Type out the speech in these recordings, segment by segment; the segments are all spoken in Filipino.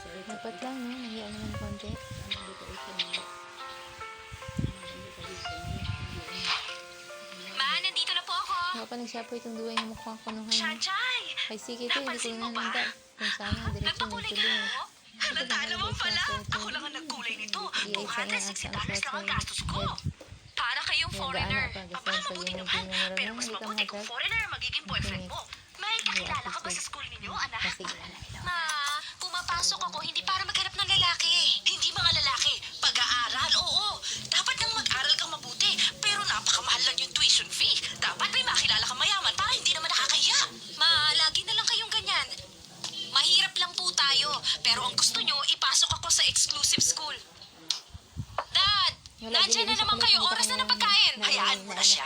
Dapat lang, no? Nahiya naman konti. Ma, nandito na po ako. Baka pa nagsapo itong duwa yung mukha ko nung ano. Shanchay! Ay, sige to, hindi ko Napansin na mo ba? nanda. Kung sana, diretso Nagpakulay ka nagtuloy. na mo? Halata naman pala. Ako lang ang nagkulay nito. $260 lang ang gastos ko. Para kayong foreigner. Mabuti naman. Pero mas mabuti kung foreigner ang magiging boyfriend mo. May kakilala ka ba sa school ninyo, anak? Ma, pumapasok ako hindi para maghanap ng lalaki. Hindi mga lalaki. Pag-aaral, oo. Dapat nang mag-aral kang mabuti. Pero napakamahal lang yung tuition fee. Dapat may makilala kang mayaman para hindi naman nakakahiya. Ma, lagi na lang kayong ganyan. Mahirap lang po tayo. Pero ang gusto nyo, ipasok ako sa exclusive school. Dad! Nandiyan na naman kayo. Oras na ng pagkain. Hayaan mo na siya.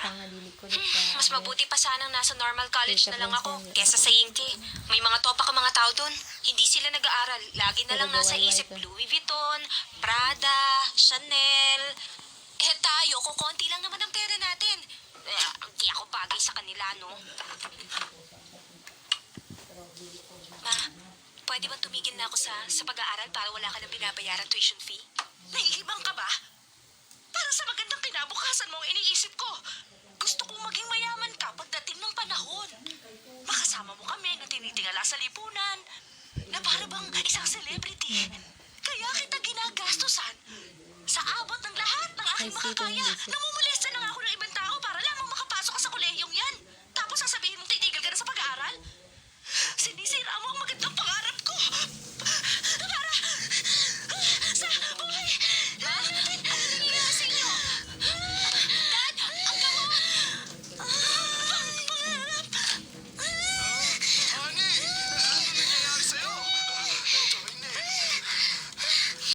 Mas mabuti pa sanang nasa normal college na lang ako kesa sa Yingke. May mga topa ka mga tao doon. Hindi sila nag-aaral. Lagi na lang nasa isip Louis Vuitton, Prada, Chanel. Eh tayo, kukonti lang naman ang pera natin. Hindi ako bagay sa kanila, no? Ma, pwede bang tumigil na ako sa pag-aaral para wala ka nang binabayaran tuition fee? Naiibang ka ba? Para sa magandang kinabukasan mo ang iniisip ko. Gusto kong maging mayaman ka pagdating ng panahon. Makasama mo kami nung tinitingala sa lipunan. Na para bang isang celebrity. Kaya kita ginagastusan. Sa abot ng lahat ng aking makakaya.